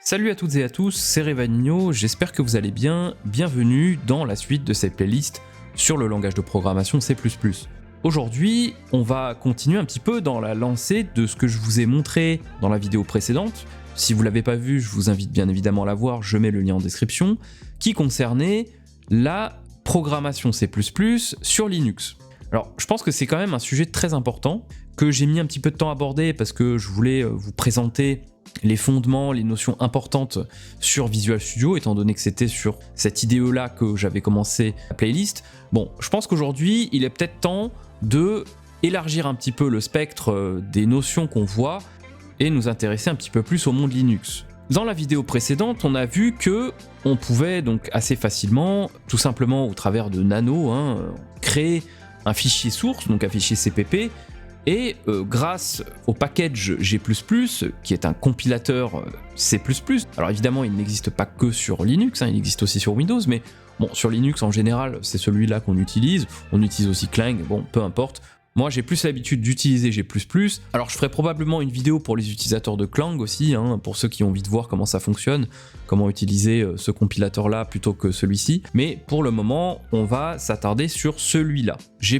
Salut à toutes et à tous, c'est Revanino, j'espère que vous allez bien, bienvenue dans la suite de cette playlist sur le langage de programmation C++. Aujourd'hui, on va continuer un petit peu dans la lancée de ce que je vous ai montré dans la vidéo précédente. Si vous ne l'avez pas vu, je vous invite bien évidemment à la voir, je mets le lien en description, qui concernait la programmation C++ sur Linux. Alors, je pense que c'est quand même un sujet très important, que j'ai mis un petit peu de temps à aborder parce que je voulais vous présenter les fondements, les notions importantes sur Visual Studio, étant donné que c'était sur cette idée-là que j'avais commencé la playlist. Bon, je pense qu'aujourd'hui, il est peut-être temps de élargir un petit peu le spectre des notions qu'on voit et nous intéresser un petit peu plus au monde Linux. Dans la vidéo précédente, on a vu que on pouvait donc assez facilement, tout simplement au travers de Nano, créer un fichier source, donc un fichier CPP, et grâce au package G++, qui est un compilateur C++, alors évidemment il n'existe pas que sur Linux, il existe aussi sur Windows, mais bon, sur Linux en général c'est celui-là qu'on utilise, on utilise aussi Clang, bon peu importe. Moi j'ai plus l'habitude d'utiliser G++, alors je ferai probablement une vidéo pour les utilisateurs de Clang aussi, pour ceux qui ont envie de voir comment ça fonctionne, comment utiliser ce compilateur là plutôt que celui-ci, mais pour le moment on va s'attarder sur celui-là, G++.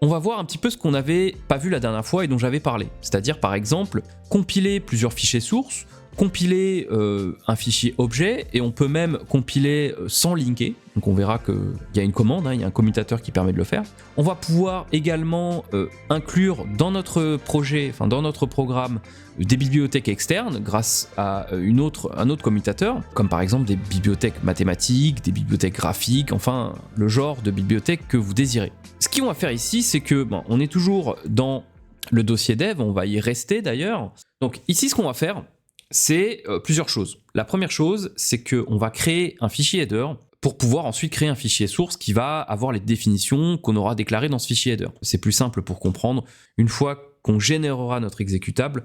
On va voir un petit peu ce qu'on n'avait pas vu la dernière fois et dont j'avais parlé, c'est-à-dire par exemple compiler plusieurs fichiers sources, compiler un fichier objet, et on peut même compiler sans linker, donc on verra qu'il y a une commande, il y a un commutateur qui permet de le faire. On va pouvoir également inclure dans notre projet, enfin dans notre programme, des bibliothèques externes grâce à un autre commutateur, comme par exemple des bibliothèques mathématiques, des bibliothèques graphiques, enfin le genre de bibliothèque que vous désirez. Ce qu'on va faire ici, c'est que on est toujours dans le dossier dev, on va y rester d'ailleurs. Donc ici ce qu'on va faire, c'est plusieurs choses. La première chose, c'est qu'on va créer un fichier header pour pouvoir ensuite créer un fichier source qui va avoir les définitions qu'on aura déclarées dans ce fichier header. C'est plus simple pour comprendre. Une fois qu'on générera notre exécutable,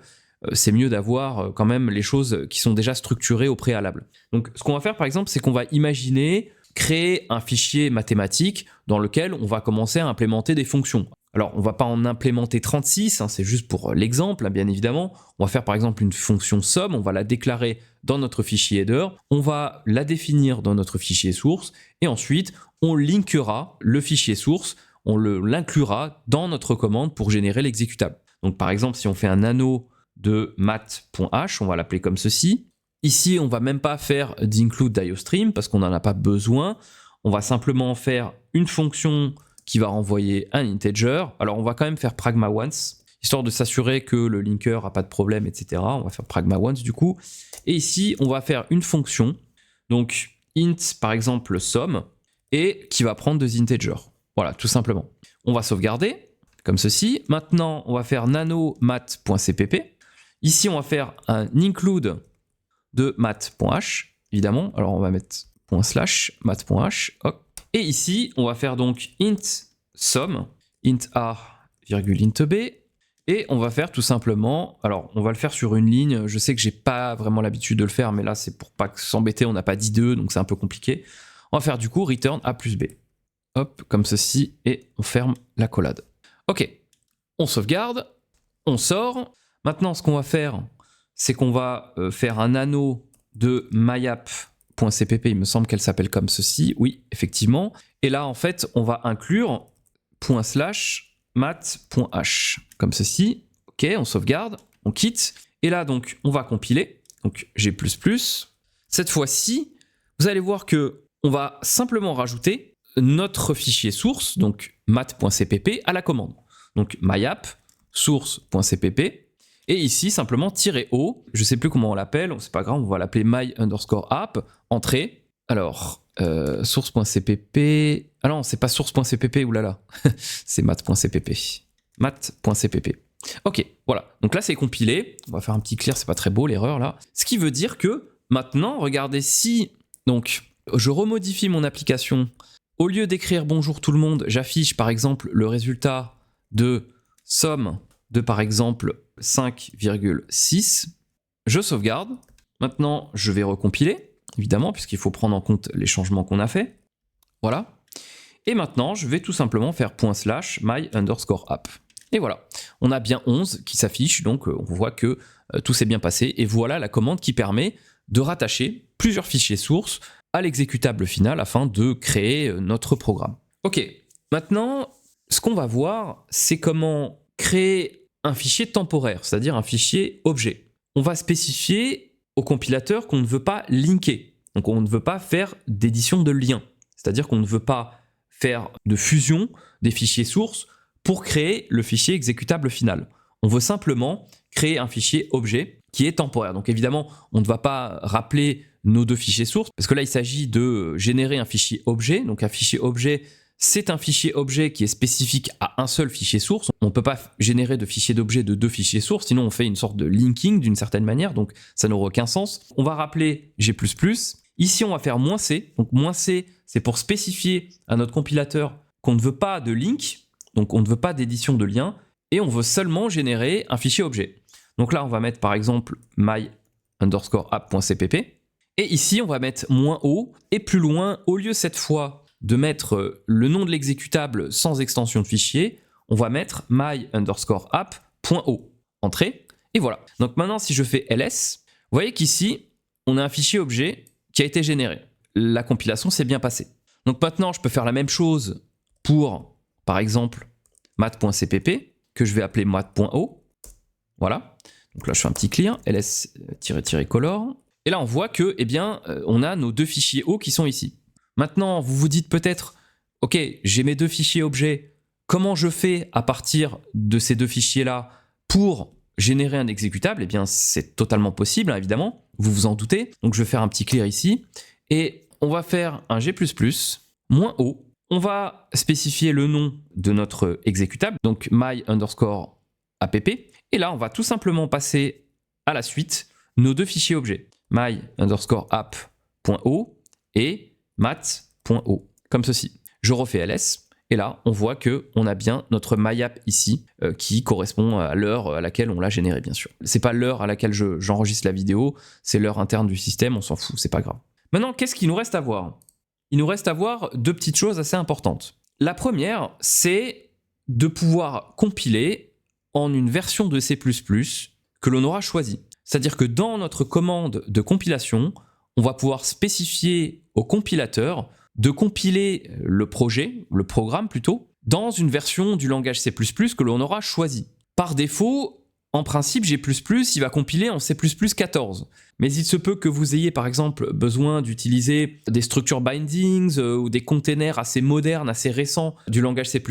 c'est mieux d'avoir quand même les choses qui sont déjà structurées au préalable. Donc ce qu'on va faire par exemple, c'est qu'on va imaginer créer un fichier mathématique dans lequel on va commencer à implémenter des fonctions. Alors, on ne va pas en implémenter 36, c'est juste pour l'exemple, bien évidemment. On va faire par exemple une fonction somme, on va la déclarer dans notre fichier header, on va la définir dans notre fichier source, et ensuite, on linkera le fichier source, on l'inclura dans notre commande pour générer l'exécutable. Donc par exemple, si on fait un nano de math.h, on va l'appeler comme ceci. Ici, on ne va même pas faire d'include d'IOStream parce qu'on n'en a pas besoin. On va simplement faire une fonction qui va renvoyer un integer. Alors on va quand même faire pragma once, histoire de s'assurer que le linker n'a pas de problème, etc. On va faire pragma once du coup. Et ici, on va faire une fonction, donc int par exemple sum, et qui va prendre deux integers. Voilà, tout simplement. On va sauvegarder, comme ceci. Maintenant, on va faire nano math.cpp. Ici, on va faire un include de math.h, évidemment. Alors on va mettre // math.h, hop. Et ici, on va faire donc int sum, int a, int b, et on va faire tout simplement, alors on va le faire sur une ligne, je sais que j'ai pas vraiment l'habitude de le faire, mais là c'est pour pas s'embêter, on n'a pas d'id2, donc c'est un peu compliqué. On va faire du coup return a plus b. Hop, comme ceci, et on ferme la collade. Ok, on sauvegarde, on sort. Maintenant, ce qu'on va faire, c'est qu'on va faire un nano de myApp.cpp, il me semble qu'elle s'appelle comme ceci, oui, effectivement. Et là, en fait, on va inclure /math.h, comme ceci. Ok, on sauvegarde, on quitte. Et là, donc, on va compiler, donc G++. Cette fois-ci, vous allez voir que on va simplement rajouter notre fichier source, donc math.cpp, à la commande. Donc myapp source.cpp. Et ici, simplement, -o, je ne sais plus comment on l'appelle, c'est pas grave, on va l'appeler my_app, entrée. Alors, source.cpp, ah non, c'est pas source.cpp, oulala, c'est math.cpp. Math.cpp. Ok, voilà, donc là c'est compilé, on va faire un petit clear, c'est pas très beau l'erreur là. Ce qui veut dire que, maintenant, regardez si, donc, je remodifie mon application, au lieu d'écrire bonjour tout le monde, j'affiche par exemple le résultat de somme de par exemple 5,6, je sauvegarde. Maintenant, je vais recompiler, évidemment, puisqu'il faut prendre en compte les changements qu'on a fait. Voilà. Et maintenant, je vais tout simplement faire /my_app. Et voilà, on a bien 11 qui s'affiche, donc on voit que tout s'est bien passé. Et voilà la commande qui permet de rattacher plusieurs fichiers sources à l'exécutable final afin de créer notre programme. Ok, maintenant, ce qu'on va voir, c'est comment créer un fichier temporaire, c'est-à-dire un fichier objet. On va spécifier au compilateur qu'on ne veut pas linker, donc on ne veut pas faire d'édition de liens, c'est-à-dire qu'on ne veut pas faire de fusion des fichiers sources pour créer le fichier exécutable final. On veut simplement créer un fichier objet qui est temporaire. Donc évidemment, on ne va pas rappeler nos deux fichiers sources, parce que là, il s'agit de générer un fichier objet. Donc un fichier objet, c'est un fichier objet qui est spécifique à un seul fichier source. On ne peut pas générer de fichier d'objet de deux fichiers sources, sinon on fait une sorte de linking d'une certaine manière, donc ça n'aurait aucun sens. On va rappeler G++. Ici, on va faire -c. Donc -c, c'est pour spécifier à notre compilateur qu'on ne veut pas de link, donc on ne veut pas d'édition de lien, et on veut seulement générer un fichier objet. Donc là, on va mettre par exemple my_app.cpp, et ici, on va mettre -o, et plus loin, au lieu cette fois de mettre le nom de l'exécutable sans extension de fichier, on va mettre my_app.o. Entrée, et voilà. Donc maintenant, si je fais ls, vous voyez qu'ici, on a un fichier objet qui a été généré. La compilation s'est bien passée. Donc maintenant, je peux faire la même chose pour, par exemple, mat.cpp, que je vais appeler mat.o. Voilà. Donc là, je fais un petit clear, ls-color. Et là, on voit que, eh bien, on a nos deux fichiers O qui sont ici. Maintenant, vous vous dites peut-être, ok, j'ai mes deux fichiers objets, comment je fais à partir de ces deux fichiers-là pour générer un exécutable? Eh bien, c'est totalement possible, hein, évidemment, vous vous en doutez. Donc, je vais faire un petit clear ici, et on va faire un G++, -o. On va spécifier le nom de notre exécutable, donc my_app, et là, on va tout simplement passer à la suite nos deux fichiers objets, my_app.o et mat.o, comme ceci. Je refais ls, et là, on voit qu'on a bien notre myapp ici, qui correspond à l'heure à laquelle on l'a généré, bien sûr. C'est pas l'heure à laquelle j'enregistre la vidéo, c'est l'heure interne du système, on s'en fout, c'est pas grave. Maintenant, qu'est-ce qu'il nous reste à voir? Il nous reste à voir deux petites choses assez importantes. La première, c'est de pouvoir compiler en une version de C++ que l'on aura choisie. C'est-à-dire que dans notre commande de compilation, on va pouvoir spécifier au compilateur de compiler le projet, le programme plutôt, dans une version du langage C++ que l'on aura choisi. Par défaut, en principe, G++, il va compiler en C++ 14. Mais il se peut que vous ayez par exemple besoin d'utiliser des structure bindings ou des containers assez modernes, assez récents du langage C++,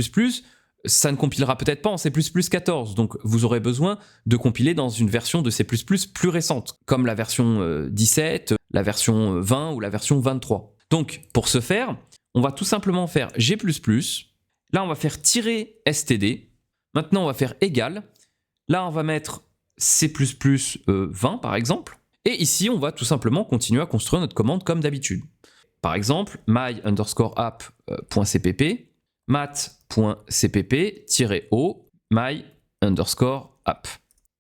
ça ne compilera peut-être pas en C++ 14, donc vous aurez besoin de compiler dans une version de C++ plus récente, comme la version 17, la version 20 ou la version 23. Donc pour ce faire, on va tout simplement faire G++, là on va faire -std, maintenant on va faire égal, là on va mettre C++ 20 par exemple, et ici on va tout simplement continuer à construire notre commande comme d'habitude. Par exemple, my_app.cpp, mat.cpp-o, my_app.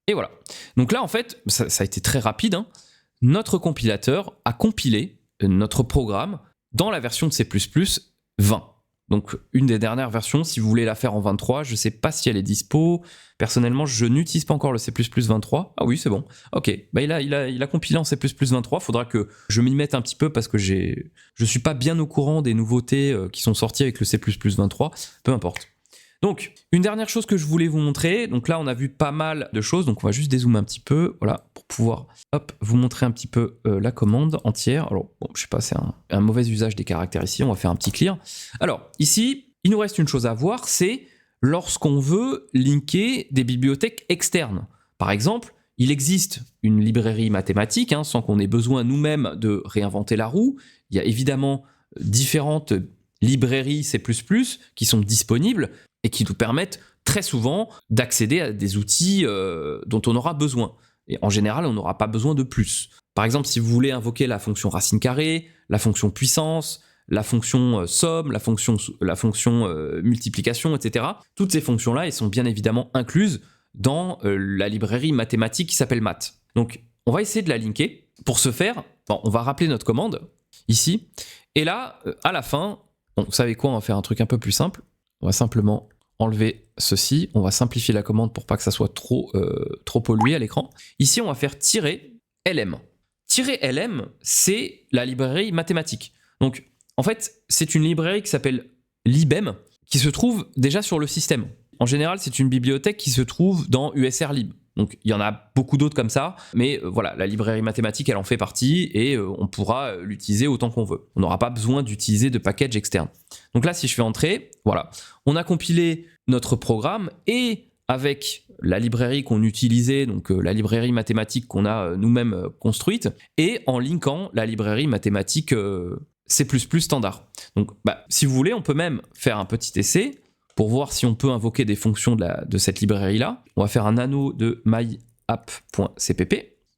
Et voilà. Donc là, en fait, ça a été très rapide, hein. Notre compilateur a compilé notre programme dans la version de C++ 20. Donc une des dernières versions, si vous voulez la faire en 23, je ne sais pas si elle est dispo. Personnellement, je n'utilise pas encore le C++ 23. Ah oui, c'est bon. Ok, bah il a compilé en C++ 23. Il faudra que je m'y mette un petit peu parce que je ne suis pas bien au courant des nouveautés qui sont sorties avec le C++ 23. Peu importe. Donc, une dernière chose que je voulais vous montrer. Donc là, on a vu pas mal de choses. Donc on va juste dézoomer un petit peu. Voilà, pour pouvoir vous montrer un petit peu la commande entière. Alors, bon, je sais pas, c'est un mauvais usage des caractères ici. On va faire un petit clear. Alors, ici, il nous reste une chose à voir, c'est lorsqu'on veut linker des bibliothèques externes. Par exemple, il existe une librairie mathématique, hein, sans qu'on ait besoin nous-mêmes de réinventer la roue. Il y a évidemment différentes librairies C++ qui sont disponibles et qui nous permettent très souvent d'accéder à des outils dont on aura besoin. Et en général, on n'aura pas besoin de plus. Par exemple, si vous voulez invoquer la fonction racine carrée, la fonction puissance, la fonction somme, la fonction multiplication, etc. Toutes ces fonctions-là, elles sont bien évidemment incluses dans la librairie mathématique qui s'appelle math. Donc, on va essayer de la linker. Pour ce faire, on va rappeler notre commande ici. Et là, à la fin, vous savez quoi, on va faire un truc un peu plus simple. On va simplement enlever ceci. On va simplifier la commande pour pas que ça soit trop pollué à l'écran. Ici, on va faire -lm. -lm, c'est la librairie mathématique. Donc, en fait, c'est une librairie qui s'appelle libem, qui se trouve déjà sur le système. En général, c'est une bibliothèque qui se trouve dans USRlib. Donc, il y en a beaucoup d'autres comme ça, mais voilà, la librairie mathématique, elle en fait partie et on pourra l'utiliser autant qu'on veut. On n'aura pas besoin d'utiliser de package externe. Donc là, si je fais entrer, voilà, on a compilé notre programme et avec la librairie qu'on utilisait, donc la librairie mathématique qu'on a nous-mêmes construite, et en linkant la librairie mathématique C++ standard. Donc, si vous voulez, on peut même faire un petit essai pour voir si on peut invoquer des fonctions de cette librairie-là. On va faire un nano de myapp.cpp.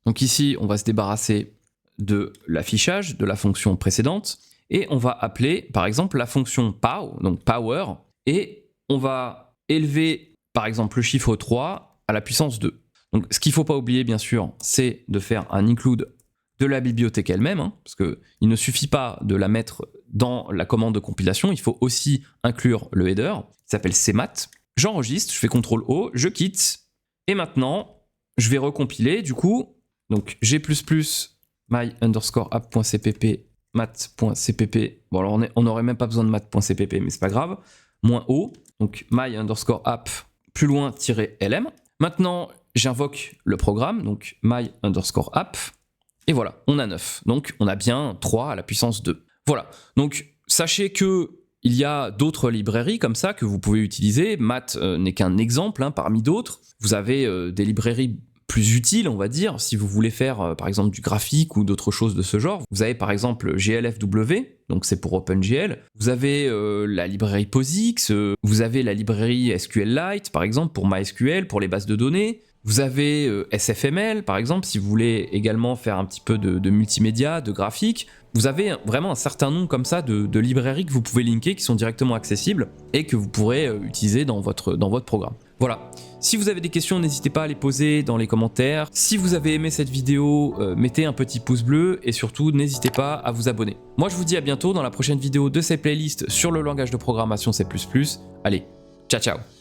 Donc ici, on va se débarrasser de l'affichage de la fonction précédente, et on va appeler, par exemple, la fonction pow, donc power, et on va élever, par exemple, le chiffre 3 à la puissance 2. Donc ce qu'il ne faut pas oublier, bien sûr, c'est de faire un include de la bibliothèque elle-même, parce qu'il ne suffit pas de la mettre dans la commande de compilation, il faut aussi inclure le header, qui s'appelle cmat. J'enregistre, je fais CTRL-O, je quitte, et maintenant, je vais recompiler, du coup, donc g++ my_app.cpp mat.cpp, bon alors on n'aurait même pas besoin de mat.cpp, mais c'est pas grave, -o, donc my_app, plus loin, -lm. Maintenant, j'invoque le programme, donc my_app, et voilà, on a 9. Donc, on a bien 3 à la puissance 2. Voilà. Donc, sachez que il y a d'autres librairies comme ça que vous pouvez utiliser. Mat n'est qu'un exemple parmi d'autres. Vous avez des librairies plus utiles, on va dire, si vous voulez faire, par exemple, du graphique ou d'autres choses de ce genre. Vous avez, par exemple, glfw, donc c'est pour OpenGL. Vous avez la librairie POSIX, vous avez la librairie SQLite, par exemple, pour MySQL, pour les bases de données. Vous avez SFML, par exemple, si vous voulez également faire un petit peu de multimédia, de graphique. Vous avez vraiment un certain nombre comme ça de librairies que vous pouvez linker, qui sont directement accessibles et que vous pourrez utiliser dans votre programme. Voilà. Si vous avez des questions, n'hésitez pas à les poser dans les commentaires. Si vous avez aimé cette vidéo, mettez un petit pouce bleu et surtout, n'hésitez pas à vous abonner. Moi, je vous dis à bientôt dans la prochaine vidéo de cette playlist sur le langage de programmation C++. Allez, ciao ciao!